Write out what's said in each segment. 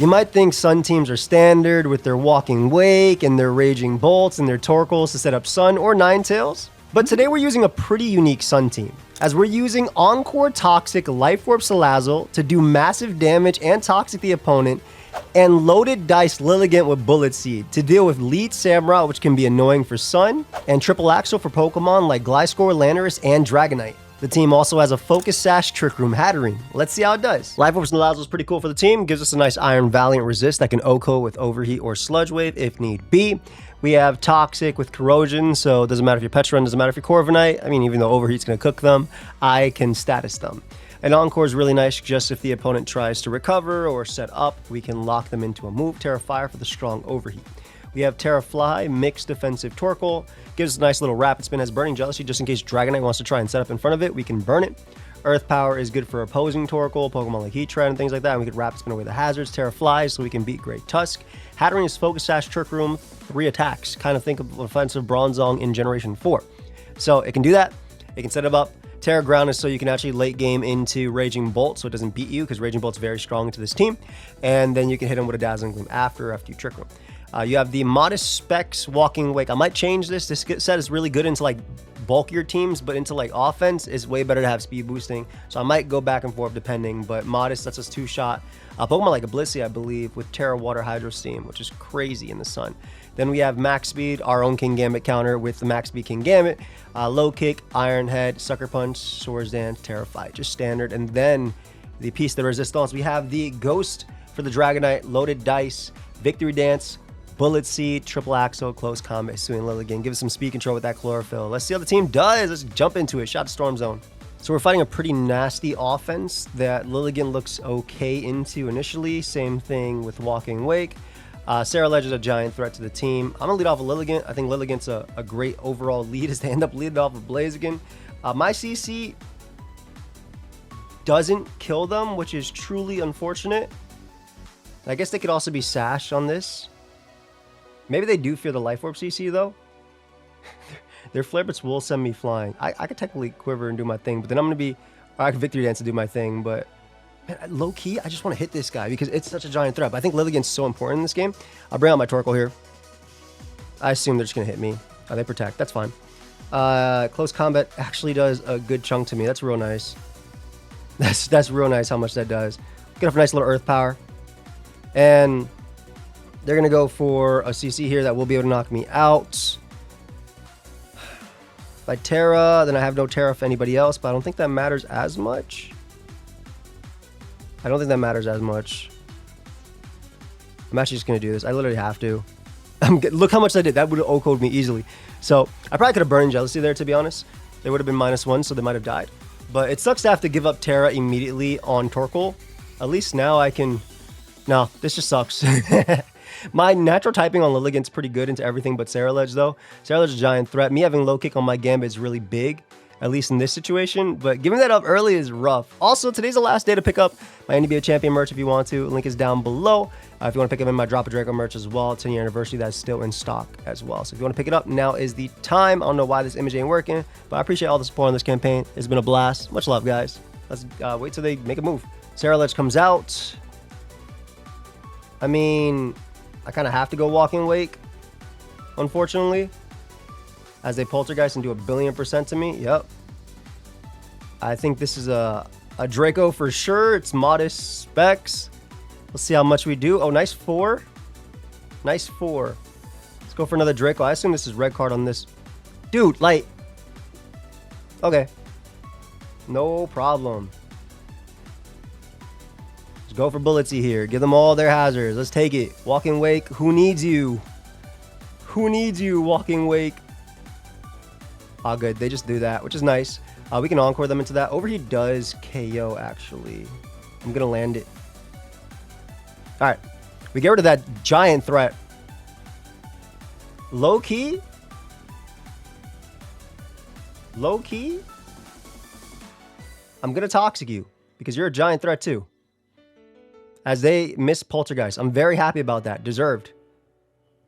You might think Sun teams are standard with their Walking Wake and their Raging Bolts and their Torkoals to set up Sun or Ninetales. But today we're using a pretty unique Sun team, as we're using Encore Toxic Life Orb Salazzle to do massive damage and toxic the opponent, and Loaded Dice Lilligant with Bullet Seed to deal with Lead Samurai, which can be annoying for Sun, and Triple Axle for Pokemon like Gliscor, Landorus, and Dragonite. The team also has a Focus Sash, Trick Room, Hatterene. Let's see how it does. Life Orb Salazzle is pretty cool for the team. Gives us a nice Iron Valiant resist that can OHKO with Overheat or Sludge Wave if need be. We have Toxic with Corrosion, so it doesn't matter if you're Petra, doesn't matter if you're Corviknight. I mean, even though Overheat's going to cook them, I can status them. And Encore is really nice just if the opponent tries to recover or set up, we can lock them into a move. Terra Fire for the strong Overheat. We have Terra Fly, mixed defensive Torkoal. Gives us a nice little rapid spin, has Burning Jealousy just in case Dragonite wants to try and set up in front of it. We can burn it. Earth Power is good for opposing Torkoal, Pokemon like Heatran and things like that. And we could rapid spin away the hazards. Terra Flies so we can beat Great Tusk. Hatterene is Focus Sash, Trick Room, 3 attacks. Kind of think of offensive Bronzong in Generation 4. So it can do that. It can set it up. Terra Ground is so you can actually late game into Raging Bolt so it doesn't beat you, because Raging Bolt's very strong to this team. And then you can hit him with a Dazzling Gleam after you Trick Room. You have the Modest Specs Walking Wake. I might change this. This set is really good into like bulkier teams, but into like offense is way better to have speed boosting. So I might go back and forth depending, but Modest, that's a 2-shot. Pokemon like a Blissey, I believe, with Terra Water Hydro Steam, which is crazy in the Sun. Then we have Max Speed, our own Kingambit counter with the Max Speed Kingambit. Low Kick, Iron Head, Sucker Punch, Swords Dance, Terra Fight, just standard. And then the Piece de Resistance, we have the Ghost for the Dragonite, Loaded Dice, Victory Dance, Bullet Seed, Triple Axle, Close Combat, Suing Lilligant. Give us some speed control with that Chlorophyll. Let's see how the team does. Let's jump into it. Shout to Storm Zone. So we're fighting a pretty nasty offense that Lilligant looks okay into initially. Same thing with Walking Wake. Sarah Ledge is a giant threat to the team. I'm going to lead off with Lilligant. I think Lilligant's a great overall lead as they end up leading off with Blaziken. My CC doesn't kill them, which is truly unfortunate. I guess they could also be Sash on this. Maybe they do fear the Life Orb CC, though. Their Flare Blitz will send me flying. I could technically Quiver and do my thing, but then I'm going to be... I could Victory Dance to do my thing, but... Man, low-key, I just want to hit this guy because it's such a giant threat. But I think Lilligant's so important in this game. I'll bring out my Torkoal here. I assume they're just going to hit me. Oh, they protect. That's fine. Close Combat actually does a good chunk to me. That's real nice. That's real nice how much that does. Get off a nice little Earth Power. And... they're going to go for a CC here that will be able to knock me out. If I Terra, then I have no Terra for anybody else, but I don't think that matters as much. I don't think that matters as much. I'm actually just going to do this. I literally have to. Look how much I did. That would have OHKO'd me easily. So I probably could have burned Jealousy there, to be honest. They would have been -1, so they might have died. But it sucks to have to give up Terra immediately on Torkoal. At least now I can... No, this just sucks. My natural typing on Lilligant's pretty good into everything but Sarah Ledge, though. Sarah Ledge is a giant threat. Me having low kick on my Gambit is really big, at least in this situation. But giving that up early is rough. Also, today's the last day to pick up my NBA Champion merch if you want to. Link is down below. If you want to pick up in my Drop a Draco merch as well, 10-year anniversary, that's still in stock as well. So if you want to pick it up, now is the time. I don't know why this image ain't working, but I appreciate all the support on this campaign. It's been a blast. Much love, guys. Let's wait till they make a move. Sarah Ledge comes out. I mean... I kind of have to go Walking Wake, unfortunately, as they Poltergeist and do 1,000,000,000% to me. Yep. I think this is a Draco for sure. It's Modest Specs. Let's see how much we do. Oh, nice 4. Nice 4. Let's go for another Draco. I assume this is red card on this. Dude, like... Okay. No problem. Go for Bulletsy here. Give them all their hazards. Let's take it. Walking Wake. Who needs you? Who needs you, Walking Wake? Ah, good. They just do that, which is nice. We can Encore them into that. Overheat does KO, actually. I'm going to land it. All right. We get rid of that giant threat. Low key? Low key? I'm going to Toxic you because you're a giant threat, too. As they miss Poltergeist. I'm very happy about that. Deserved.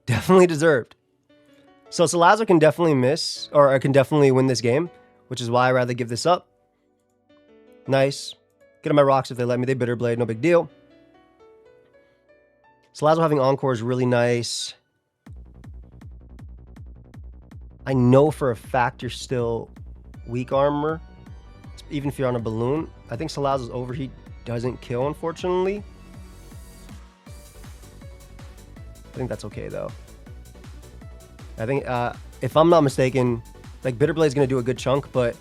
Definitely deserved. So Salazzle can definitely miss, or can definitely win this game, which is why I'd rather give this up. Nice. Get on my rocks if they let me. They Bitter Blade, no big deal. Salazzle having Encore is really nice. I know for a fact you're still weak armor, even if you're on a balloon. I think Salazzle's Overheat doesn't kill, unfortunately. I think that's okay, though. I think, if I'm not mistaken, like, Bitterblade's going to do a good chunk, but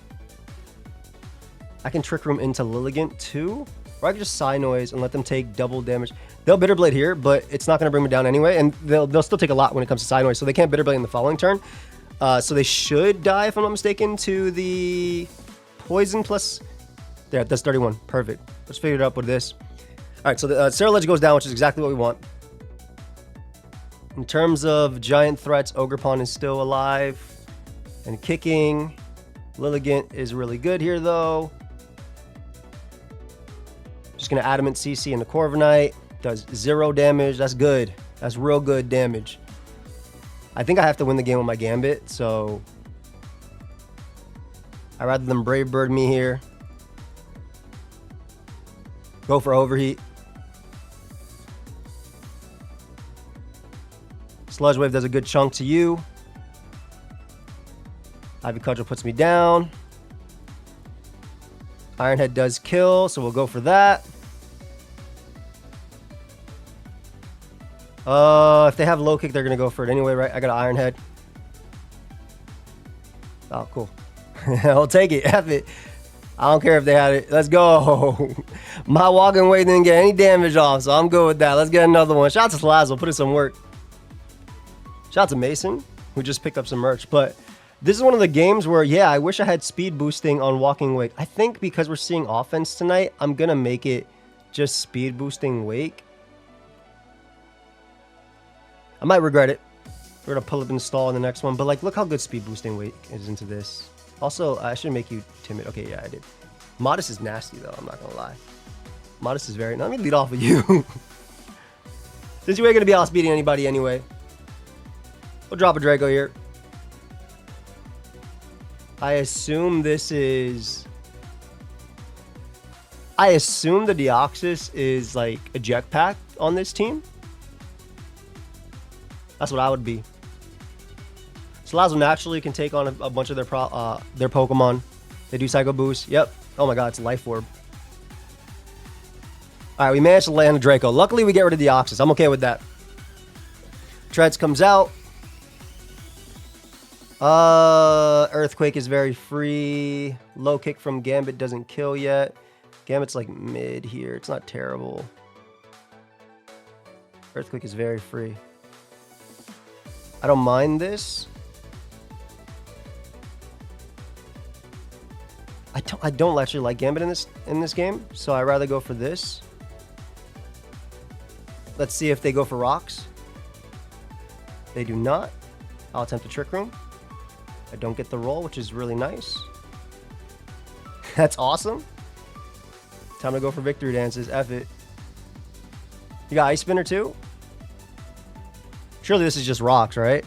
I can Trick Room into Lilligant, too. Or I can just Psy Noise and let them take double damage. They'll Bitterblade here, but it's not going to bring me down anyway, and they'll still take a lot when it comes to Psy Noise, so they can't Bitterblade in the following turn. So they should die, if I'm not mistaken, to the Poison plus... There, that's 31. Perfect. Let's figure it out with this. All right, so the Scarlet goes down, which is exactly what we want. In terms of giant threats, Ogerpon is still alive and kicking. Lilligant is really good here, though. Just going to Adamant CC into Corviknight. Does 0 damage. That's good. That's real good damage. I think I have to win the game with my Gambit, so I'd rather than Brave Bird me here. Go for Overheat. Sludge Wave does a good chunk to you. Ivy Cudgel puts me down. Iron Head does kill, so we'll go for that. If they have low kick, they're going to go for it anyway, right? I got an Iron Head. Oh, cool. I'll take it. F it. I don't care if they had it. Let's go. My walking weight didn't get any damage off, so I'm good with that. Let's get another one. Shout out to Salazzle. Put in some work. Shout out to Mason, who just picked up some merch. But this is one of the games where, yeah, I wish I had speed boosting on Walking Wake. I think because we're seeing offense tonight, I'm going to make it just speed boosting Wake. I might regret it. We're going to pull up and stall in the next one. But, like, look how good speed boosting Wake is into this. Also, I should make you timid. Okay, yeah, I did. Modest is nasty, though. I'm not going to lie. Modest is very... Now, let me lead off with you. Since you ain't going to be outspeeding anybody anyway. We'll drop a Draco here. I assume this is... I assume the Deoxys is, like, a jetpack on this team. That's what I would be. Salazzle naturally can take on a bunch of their Pokemon. They do Psycho Boost. Yep. Oh my god, it's Life Orb. Alright, we managed to land a Draco. Luckily, we get rid of the Deoxys. I'm okay with that. Treads comes out. Earthquake is very free. Low kick from Gambit doesn't kill yet. Gambit's like mid here. It's not terrible. Earthquake is very free. I don't mind this. I don't actually like Gambit in this game, so I'd rather go for this. Let's see if they go for rocks. They do not. I'll attempt a Trick Room. I don't get the roll, which is really nice. That's awesome. Time to go for victory dances. F it. You got Ice Spinner too? Surely this is just rocks, right?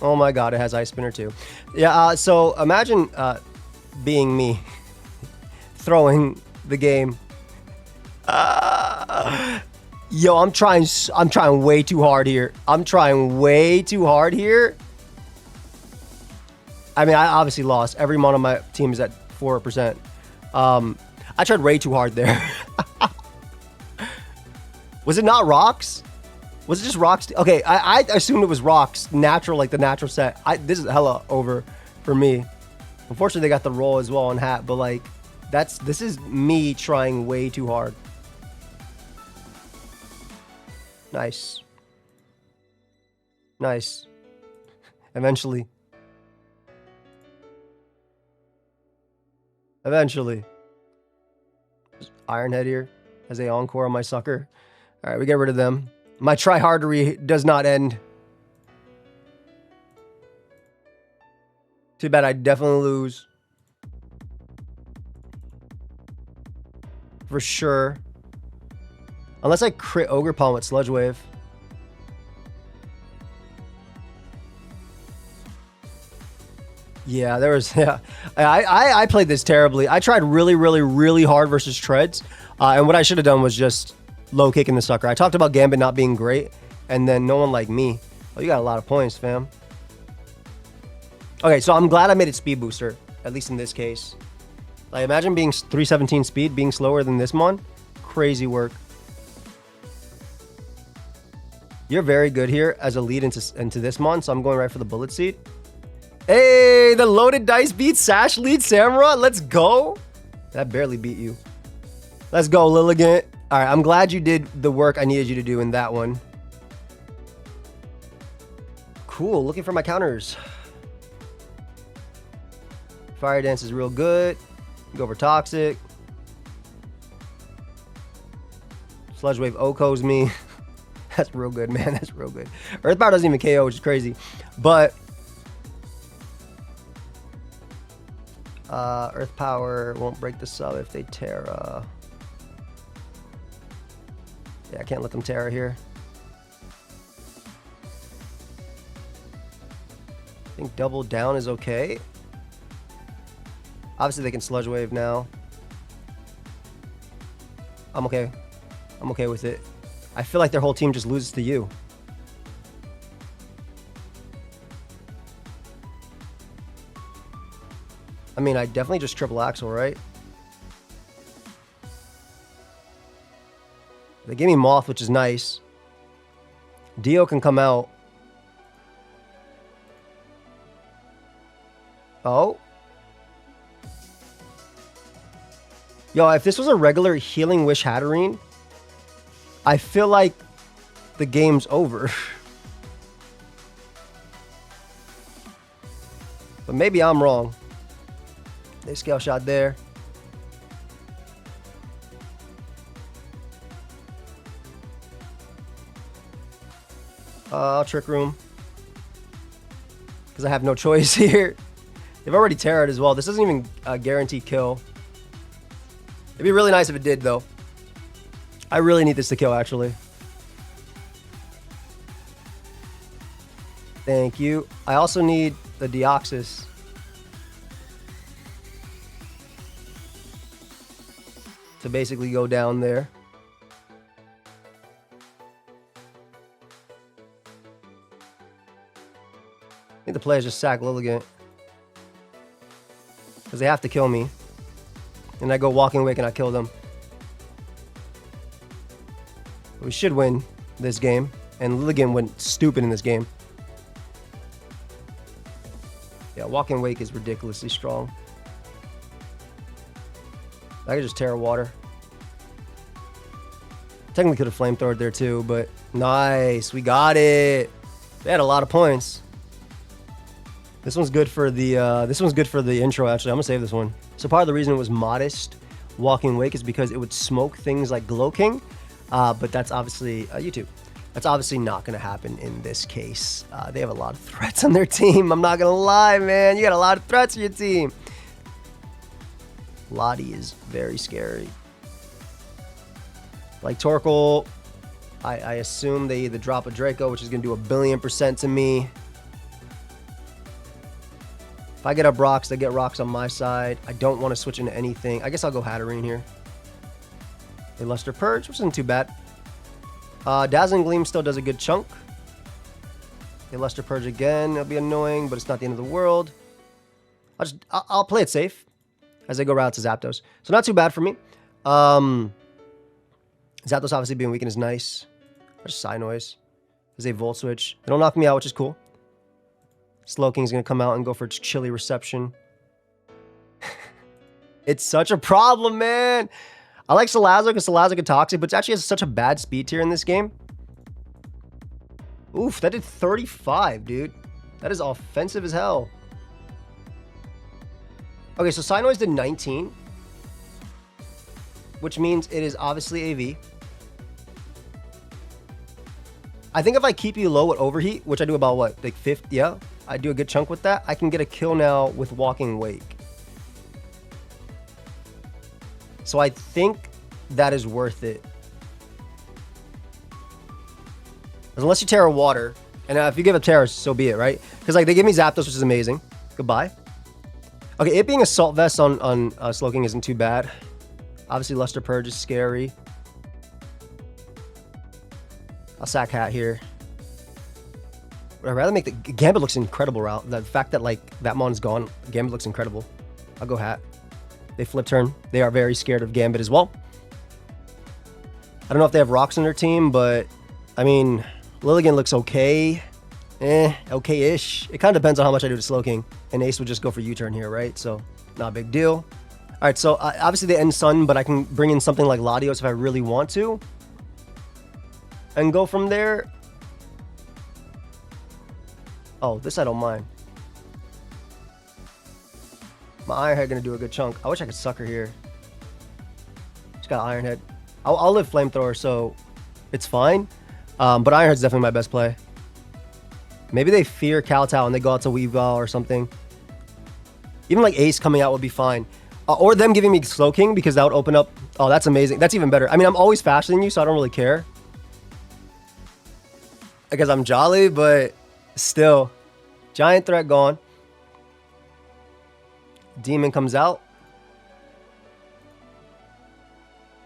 Oh my god, it has Ice Spinner too. Yeah, so imagine being me throwing the game. Yo, I'm trying way too hard here. I'm trying way too hard here. I mean, I obviously lost. Every mon on my team is at 4%. I tried way too hard there. Was it not rocks? Was it just rocks? Okay, I assumed it was rocks. Natural, like the natural set. This is hella over for me. Unfortunately, they got the roll as well on hat, but like, this is me trying way too hard. Nice. Nice. Eventually. Eventually. Iron Head here as a encore on my sucker. All right, we get rid of them. My tryhardery does not end. Too bad I definitely lose. For sure. Unless I crit Ogerpon with Sludge Wave. Yeah, there was... Yeah. I played this terribly. I tried really, really, really hard versus Treads. And what I should have done was just low kicking the sucker. I talked about Gambit not being great, and then no one like me. Oh, you got a lot of points, fam. Okay, so I'm glad I made it speed booster, at least in this case. Like, imagine being 317 speed, being slower than this mon. Crazy work. You're very good here as a lead into this mon, so I'm going right for the bullet seed. Hey, the loaded dice beat Sash lead Samura. Let's go. That barely beat you. Let's go, Lilligant. All right, I'm glad you did the work I needed you to do in that one. Cool, looking for my counters. Fire Dance is real good. Go for Toxic. Sludge Wave Oko's me. That's real good, man. That's real good. Earth Power doesn't even KO, which is crazy. But Earth Power won't break the sub if they Terra. Yeah, I can't let them Terra here. I think double down is okay. Obviously, they can Sludge Wave now. I'm okay. I'm okay with it. I feel like their whole team just loses to you. I mean, I definitely just triple Axel, right? They gave me Moth, which is nice. Dio can come out. Oh. Yo, if this was a regular Healing Wish Hatterene, I feel like the game's over. But maybe I'm wrong. They scale shot there. I'll Trick Room. Because I have no choice here. They've already Terra'd as well. This doesn't even guarantee kill. It'd be really nice if it did, though. I really need this to kill, actually. Thank you. I also need the Deoxys. To basically go down there. I think the players just sack Lilligant. Because they have to kill me. And I go Walking Wake and I kill them. We should win this game. And Lilligant went stupid in this game. Yeah, Walking Wake is ridiculously strong. I could just Terra Water. Technically could have Flamethrowered there too, but nice. We got it. They had a lot of points. This one's good for the intro, actually. I'm gonna save this one. So part of the reason it was modest Walking Wake is because it would smoke things like Glow King. But that's obviously YouTube. That's obviously not gonna happen in this case. They have a lot of threats on their team. I'm not gonna lie, man. You got a lot of threats on your team. Lottie is very scary. Like Torkoal, I assume they either drop a Draco, which is going to do 1,000,000,000% to me. If I get up rocks, they get rocks on my side. I don't want to switch into anything. I guess I'll go Hatterene here. A Luster Purge, which isn't too bad. Dazzling Gleam still does a good chunk. A Luster Purge again. It'll be annoying, but it's not the end of the world. I'll play it safe as they go route to Zapdos. So not too bad for me. Zapdos obviously being weakened is nice. Just Psy Noise. There's a Volt Switch. They don't knock me out, which is cool. Slowking's going to come out and go for Chilly Reception. It's such a problem, man. I like Salazzle because Salazzle can Toxic, but it actually has such a bad speed tier in this game. Oof, that did 35, dude. That is offensive as hell. Okay, so Psy Noise did 19. Which means it is obviously AV. I think if I keep you low with Overheat, which I do about what, like 50, yeah, I do a good chunk with that, I can get a kill now with Walking Wake. So I think that is worth it. Unless you Terra Water, and if you give up Terra, so be it, right? Because like they give me Zapdos, which is amazing. Goodbye. Okay, it being Assault Vest on Slowking isn't too bad. Obviously, Luster Purge is scary. I'll sack Hat here. Would I rather make the Gambit looks incredible route. The fact that like that mon's gone, Gambit looks incredible. I'll go Hat. They flip turn. They are very scared of Gambit as well. I don't know if they have rocks on their team, but I mean, Lilligant looks okay. Okay-ish. It kind of depends on how much I do to Slowking. And Ace would just go for U-turn here, right? So, not a big deal. All right, so obviously they end Sun, but I can bring in something like Latios if I really want to. And go from there. Oh, this I don't mind. My Iron Head gonna do a good chunk. I wish I could Sucker here. Just got Iron Head. I'll live Flamethrower, so it's fine. But Iron Head's definitely my best play. Maybe they fear Kowtow and they go out to Weavile or something. Even like Ace coming out would be fine. Or them giving me Slowking because that would open up. Oh, that's amazing. That's even better. I mean, I'm always faster than you, so I don't really care. Because I'm jolly, but still. Giant Threat gone. Demon comes out.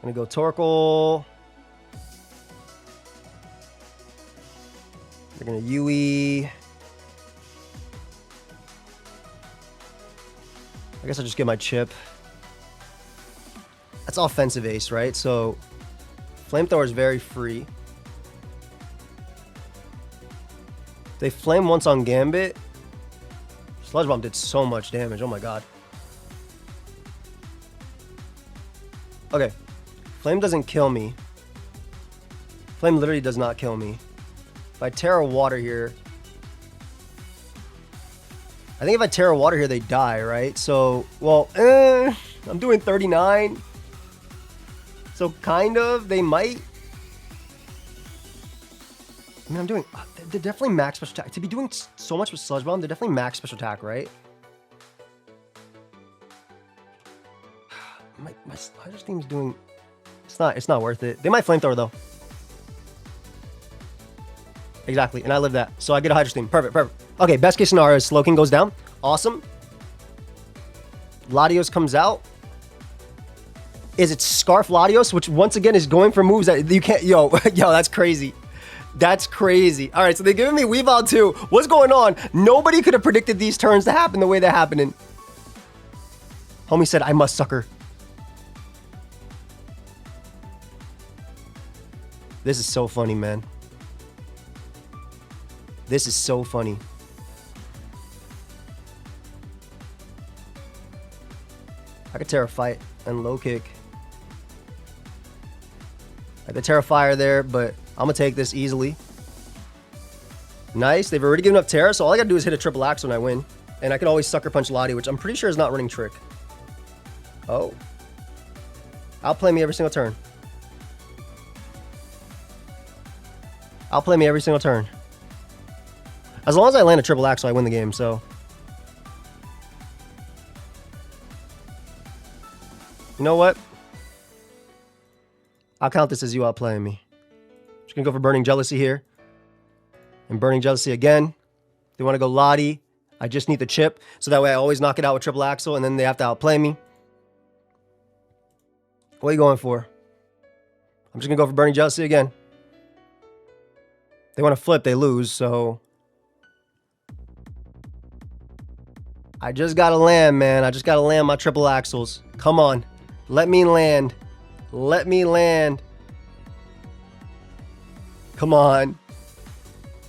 I'm going to go Torkoal. They're going to Yui. I guess I'll just get my chip. That's offensive Ace, right? So Flamethrower is very free. They flame once on Gambit. Sludge Bomb did so much damage. Oh my god. Okay. Flame doesn't kill me. Flame literally does not kill me. If I Terra Water here... I think if I Terra Water here, they die, right? So, well, I'm doing 39. So, kind of. They might. I mean, I'm doing... They're definitely max special attack. To be doing so much with Sludge Bomb, they're definitely max special attack, right? My Hydro Steam's doing... It's not worth it. They might Flamethrower, though. Exactly, and I live that. So I get a Hydro Steam. Perfect, perfect. Okay, best case scenario is Slowking goes down. Awesome. Latios comes out. Is it Scarf Latios, which once again is going for moves that you can't... Yo, that's crazy. That's crazy. All right, so they're giving me Weavile too. What's going on? Nobody could have predicted these turns to happen the way they're happening. Homie said, I must Sucker. This is so funny, man. This is so funny. I could Terra Fight and low kick. I could Terra Fire there, but I'm gonna take this easily. Nice. They've already given up Terra, so all I gotta do is hit a triple axe when I win. And I can always Sucker Punch Lottie, which I'm pretty sure is not running Trick. Oh. Outplay me every single turn. Outplay me every single turn. As long as I land a triple axe, I win the game, so. You know what? I'll count this as you outplaying me. Just gonna go for Burning Jealousy here. And Burning Jealousy again. They want to go Lottie. I just need the chip, so that way I always knock it out with triple axle, and then they have to outplay me. What are you going for? I'm just gonna go for Burning Jealousy again. They want to flip, they lose, so... I just gotta land, man. I just gotta land my triple axles. Come on. Let me land. Let me land. Come on.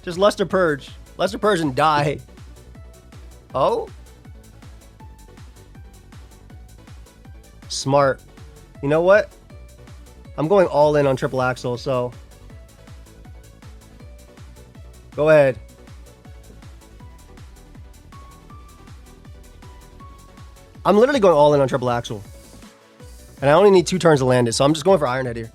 Just Luster Purge. Luster Purge and die. Oh? Smart. You know what? I'm going all in on triple axle, so... Go ahead. I'm literally going all in on triple axle. And I only need 2 turns to land it, so I'm just going for Iron Head here.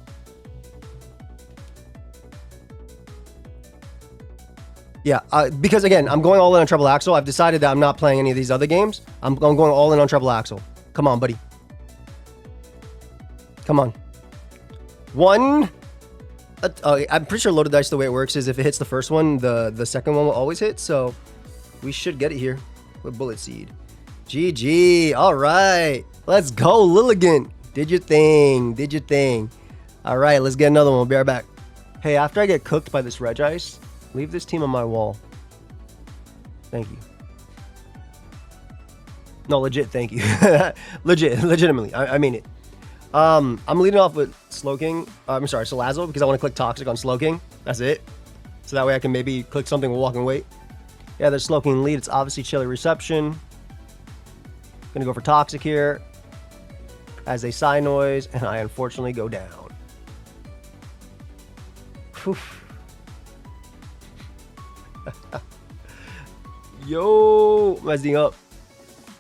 Yeah, because again, I'm going all in on triple axle. I've decided that I'm not playing any of these other games. I'm going all in on triple axle. Come on, buddy. Come on. 1... I'm pretty sure loaded dice, the way it works is if it hits the first one, the second one will always hit. So we should get it here with Bullet Seed. GG. All right. Let's go, Lilligant. Did your thing. Did your thing. All right, let's get another one. We'll be right back. Hey, after I get cooked by this Regice, leave this team on my wall. Thank you. No, legit, thank you. Legitimately, I mean it. I'm leading off with Slowking. I'm sorry, Salazzle, because I want to click Toxic on Slowking. That's it. So that way I can maybe click something with Walking Weight. Yeah, there's Slowking lead. It's obviously Chilly Reception. Gonna go for Toxic here as a Psy Noise, and I unfortunately go down. Yo, messing up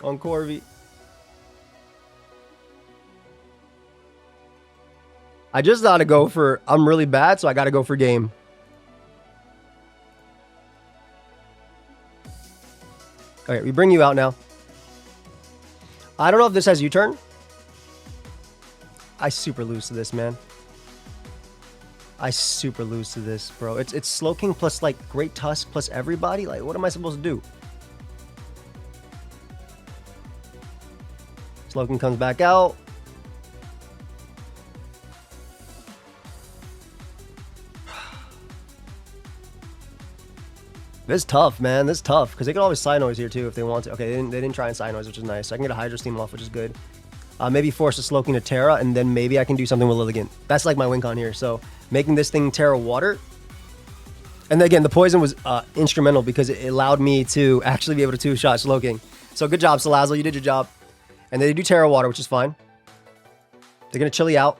on Corvi. I just gotta go for, I'm really bad, so I gotta go for game. Okay, we bring you out now. I don't know if this has U-turn. I super lose to this, man. I super lose to this, bro. It's Slowking plus like Great Tusk plus everybody. Like, what am I supposed to do? Slowking comes back out. This is tough, man. This is tough because they could always Psy Noise here too if they want to. Okay, they didn't try and Psy Noise, which is nice. So I can get a Hydro Steam off, which is good. Maybe force a Slowking to Terra, and then maybe I can do something with Lilligant. That's like my win con here. So making this thing Terra Water. And then again, the poison was instrumental because it allowed me to actually be able to two-shot Slowking. So good job, Salazzle. You did your job. And they do Terra Water, which is fine. They're going to Chilly out.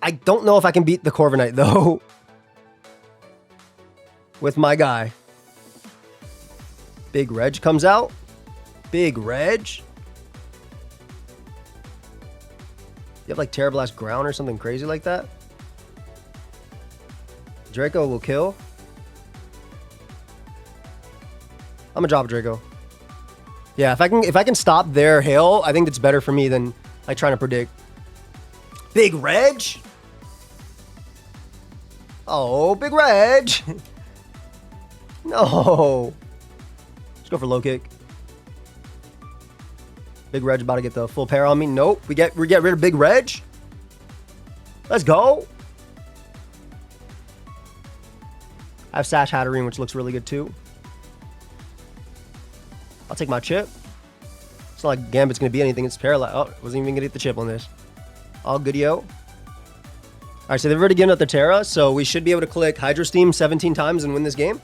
I don't know if I can beat the Corviknight, though. With my guy. Big Reg comes out. Big Reg. You have like Terra Blast Ground or something crazy like that. Draco will kill. I'm gonna drop Draco. Yeah, if I can stop their hail, I think it's better for me than like trying to predict. Big Reg. Oh, Big Reg. No. Let's go for low kick. Big Reg about to get the full pair on me. Nope. We get rid of Big Reg. Let's go. I have Sash Hatterene, which looks really good too. I'll take my chip. It's not like Gambit's going to be anything. It's paralyzed. Oh, wasn't even going to get the chip on this. All good, yo. All right, so they've already given up the Terra, so we should be able to click Hydro Steam 17 times and win this game.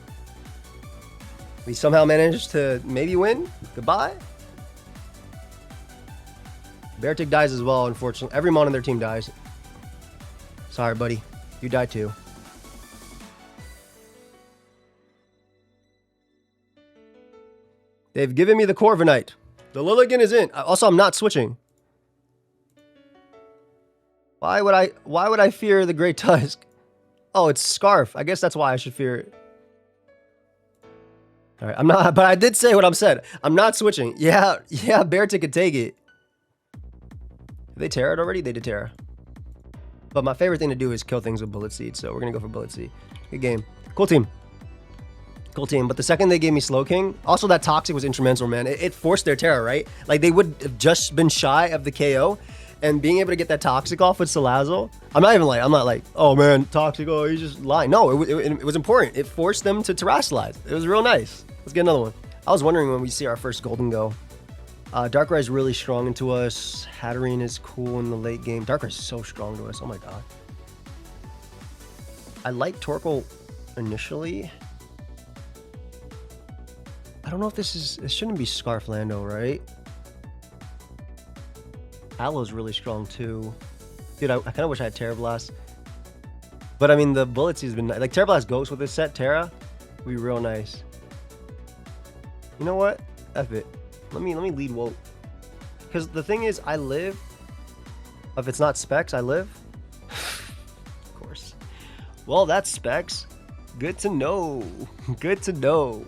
We somehow managed to maybe win. Goodbye. Beartic dies as well, unfortunately. Every mon on their team dies. Sorry, buddy. You die too. They've given me the Corviknight. The Lilligant is in. Also, I'm not switching. Why would I fear the Great Tusk? Oh, it's Scarf. I guess that's why I should fear it. All right, I'm not, but I did say what I'm said. I'm not switching. Yeah, Beartic could take it. Did they Terra it already? They did Terra. But my favorite thing to do is kill things with Bullet Seed, so we're gonna go for Bullet Seed. Good game. Cool team. Cool team. But the second they gave me Slowking, also that Toxic was instrumental, man. It forced their Terra, right? Like they would have just been shy of the KO, and being able to get that Toxic off with Salazzle. I'm not like, oh man, Toxic, oh, he's just lying. No, it was important. It forced them to terrestrialize. It was real nice. Let's get another one. I was wondering when we see our first Golden Go. Darkrai is really strong into us. Hatterene is cool in the late game. Darkrai is so strong to us. Oh my god. I like Torkoal initially. I don't know if this shouldn't be Scarf Lando, right? Aloe's really strong too. Dude, I kind of wish I had Terra Blast. But I mean, the Bullet Seed's been like Terra Blast Ghost with this set. Terra would be real nice. You know what? F it. Let me lead Woke. Because the thing is, I live. If it's not Specs, I live. Of course. Well, that's Specs. Good to know. Good to know.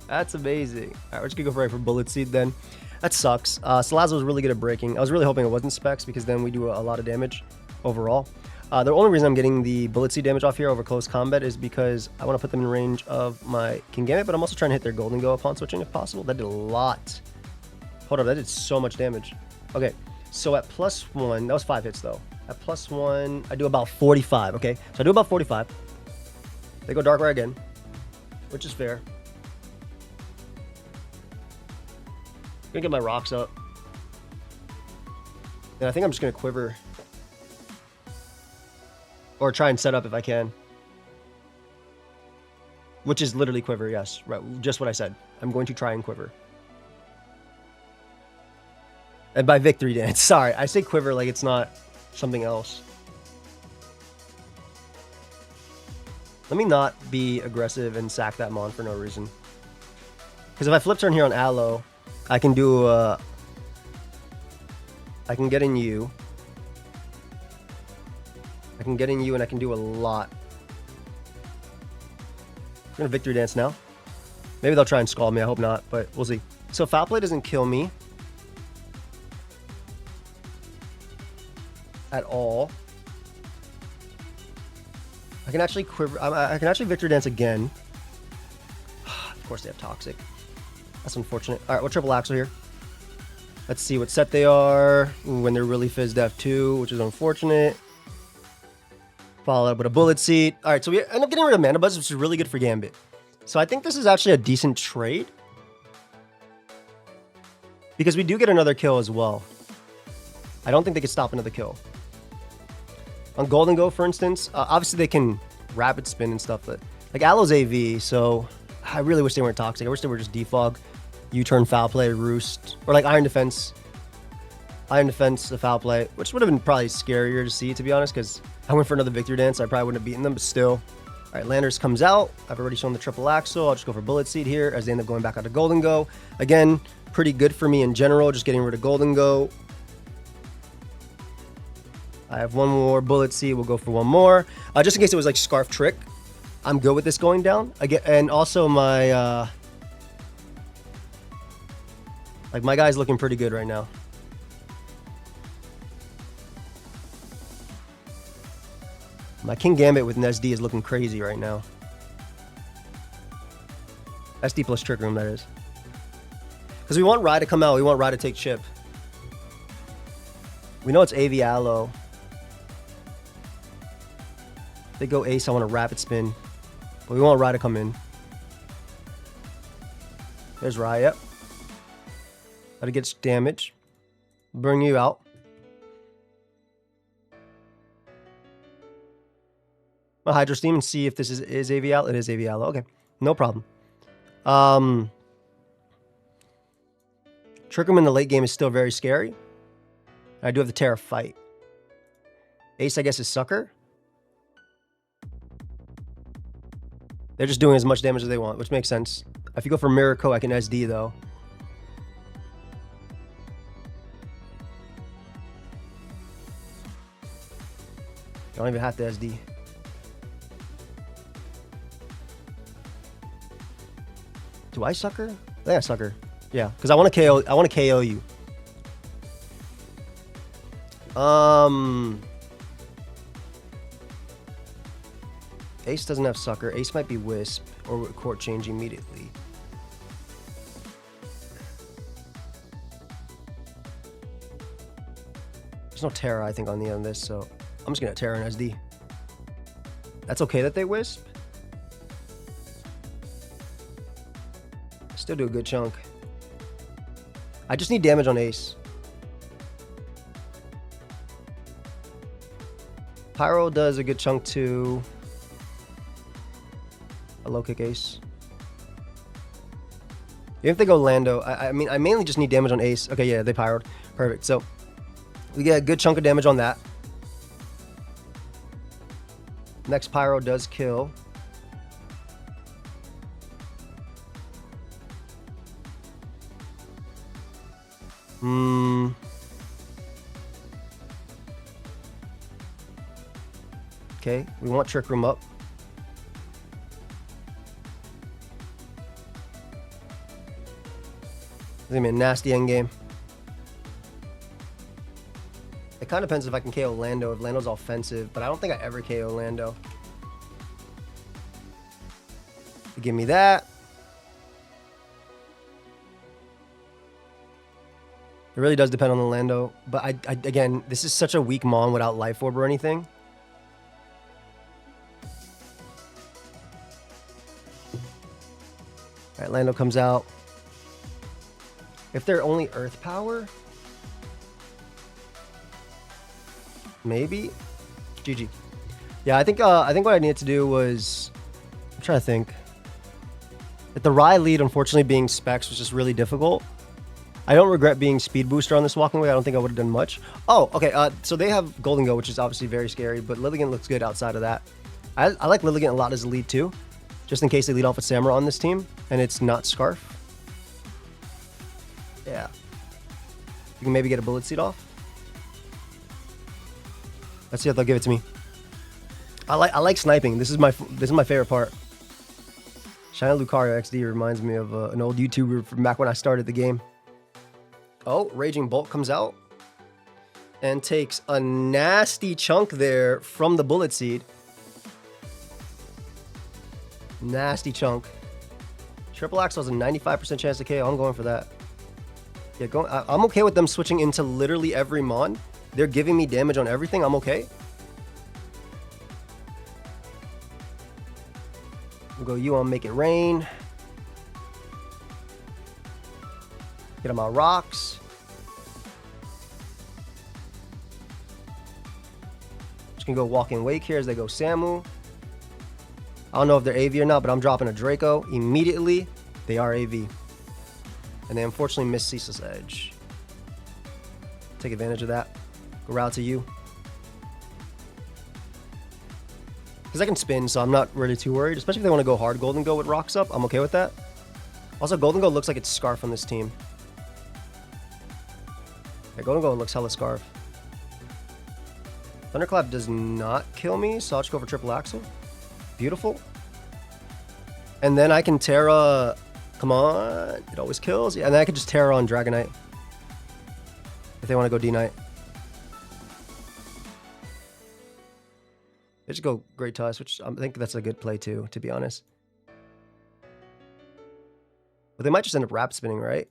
That's amazing. All right, we're just gonna go for Bullet Seed then. That sucks. Salazzle was really good at breaking. I was really hoping it wasn't Specs because then we do a lot of damage overall. The only reason I'm getting the Bullet Seed damage off here over close combat is because I want to put them in range of my King Gambit, but I'm also trying to hit their Golden Go upon switching if possible. That did a lot. Hold up, that did so much damage. Okay, so at +1, that was 5 hits though. At +1, I do about 45, okay? So I do about 45. They go Darkrai again, which is fair. Gonna get my rocks up. And I think I'm just gonna quiver. Or try and set up if I can. Which is literally quiver, yes. Right, just what I said. I'm going to try and quiver. And by victory dance, sorry. I say quiver like it's not something else. Let me not be aggressive and sack that Mon for no reason. Because if I flip turn here on Aloe, I can do I can get in you. I can get in you and I can do a lot. I'm gonna victory dance now. Maybe they'll try and scald me, I hope not, but we'll see. So Foul Play doesn't kill me at all. I can actually quiver. I can actually victory dance again. Of course they have Toxic. That's unfortunate. All right, we'll triple Axle here. Let's see what set they are. Ooh, when they're really Fizz Def 2, which is unfortunate. Follow up with a Bullet Seed. All right, so we end up getting rid of Mana Buzz, which is really good for Gambit. So I think this is actually a decent trade. Because we do get another kill as well. I don't think they could stop another kill. On Golden Go, for instance, obviously they can Rapid Spin and stuff, but like Aloe's AV, so I really wish they weren't Toxic. I wish they were just Defog, U-turn, Foul Play, Roost, or like Iron Defense. Iron Defense, the Foul Play, which would have been probably scarier to see, to be honest, because I went for another Victory Dance. I probably wouldn't have beaten them, but still. All right, Landers comes out. I've already shown the triple Axle. I'll just go for Bullet Seed here as they end up going back out to Golden Go. Again, pretty good for me in general, just getting rid of Golden Go. I have one more Bullet Seed. We'll go for one more. Just in case it was like Scarf Trick. I'm good with this going down. Again, and also my like my guy's looking pretty good right now. My King Gambit with an SD is looking crazy right now. SD plus Trick Room, that is. Because we want Rye to come out. We want Rye to take chip. We know it's AV Aloe. If they go Ace, I want a Rapid Spin. But we want Rye to come in. There's Rye, yep. Gotta get damage. Bring you out. I'll Hydro Steam and see if this is AV Aloe. It is AV Aloe. Okay, no problem. Trick Room in the late game is still very scary. I do have the Terra Fight. Ace, I guess, is Sucker. They're just doing as much damage as they want, which makes sense. If you go for Miracle, I can SD, though. I don't even have to SD. Do I Sucker? I think I Sucker. Yeah, because I want to KO. I want to KO you. Ace doesn't have Sucker. Ace might be Wisp or Court Change immediately. There's no Terra, I think, on the end of this, so I'm just gonna Terra and SD. That's okay that they Wisp. Still do a good chunk. I just need damage on Ace. Pyro does a good chunk too. A low kick Ace. Even if they go Lando, I mean, I mainly just need damage on Ace. Okay, yeah, they pyroed. Perfect. So we get a good chunk of damage on that. Next Pyro does kill. Okay, we want Trick Room up. It's gonna be a nasty endgame. It kind of depends if I can KO Lando, if Lando's offensive, but I don't think I ever KO Lando. Give me that. It really does depend on the Lando. But again, this is such a weak Mon without Life Orb or anything. All right, Lando comes out. If they're only Earth Power, maybe. GG. Yeah, I think what I needed to do was, I'm trying to think. That the Rye lead, unfortunately, being Specs was just really difficult. I don't regret being Speed Booster on this walking way. I don't think I would have done much. Oh, okay. So they have Golden Go, which is obviously very scary, but Lilligant looks good outside of that. I like Lilligant a lot as a lead too, just in case they lead off with Samura on this team, and it's not Scarf. Yeah. You can maybe get a Bullet Seed off. Let's see if they'll give it to me. I like sniping. This is my favorite part. Shiny Lucario XD reminds me of an old YouTuber from back when I started the game. Oh, Raging Bolt comes out and takes a nasty chunk there from the Bullet Seed. Nasty chunk. Triple Axle has a 95% chance to KO. I'm going for that. Yeah, I'm okay with them switching into literally every Mon. They're giving me damage on everything. I'm okay. We'll go you on Make It Rain. Get on my rocks. Just gonna go Walking Wake here as they go Samu. I don't know if they're AV or not, but I'm dropping a Draco immediately. They are AV. And they unfortunately missed Ceaseless Edge. Take advantage of that. Go route to you. Because I can spin, so I'm not really too worried. Especially if they want to go hard Golden Go with rocks up. I'm okay with that. Also, Golden Go looks like it's Scarf on this team. Yeah, Golden Go looks hella Scarf. Thunderclap does not kill me, so I'll just go for Triple Axle. Beautiful. And then I can Terra. Come on. It always kills. Yeah, and then I can just Terra on Dragonite. If they want to go D-Knight. They just go Great Tusk, which I think that's a good play too, to be honest. But they might just end up Wrap Spinning, right?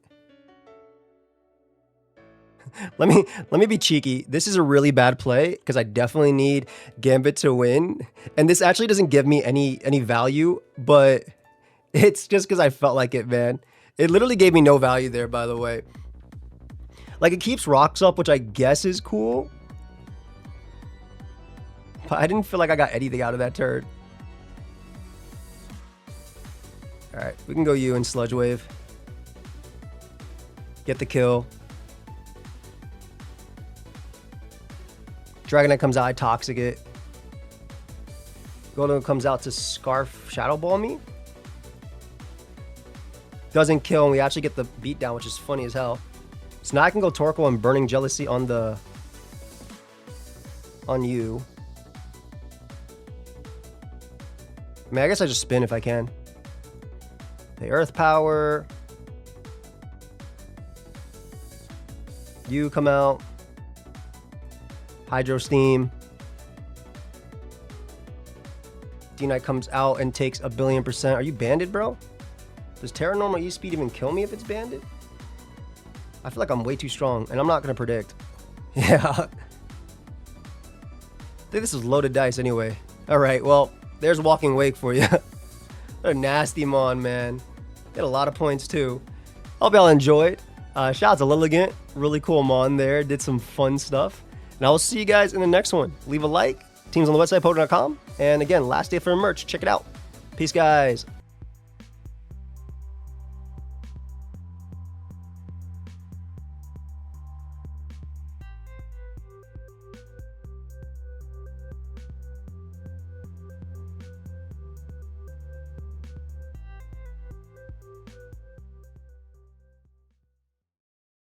Let me be cheeky. This is a really bad play because I definitely need Gambit to win. And this actually doesn't give me any value, but it's just because I felt like it, man. It literally gave me no value there, by the way. Like, it keeps rocks up, which I guess is cool. But I didn't feel like I got anything out of that turn. Alright, we can go you and Sludge Wave. Get the kill. Dragonite comes out, I Toxic it. Golden comes out to Scarf Shadow Ball me. Doesn't kill, and we actually get the beatdown, which is funny as hell. So now I can go Torkoal and Burning Jealousy on you. I mean, I guess I just spin if I can. The Earth Power. You come out. Hydro Steam. D-Knight comes out and takes 1,000,000,000%. Are you banded, bro? Does Terra Normal E-Speed even kill me if it's banded? I feel like I'm way too strong, and I'm not going to predict. Yeah. I think this is loaded dice anyway. All right, well, there's Walking Wake for you. A nasty Mon, man. Get a lot of points, too. Hope y'all enjoyed. Shout out to Lilligant. Really cool Mon there. Did some fun stuff. And I will see you guys in the next one. Leave a like. Teams on the website, pokeaim.com. And again, last day for merch. Check it out. Peace, guys.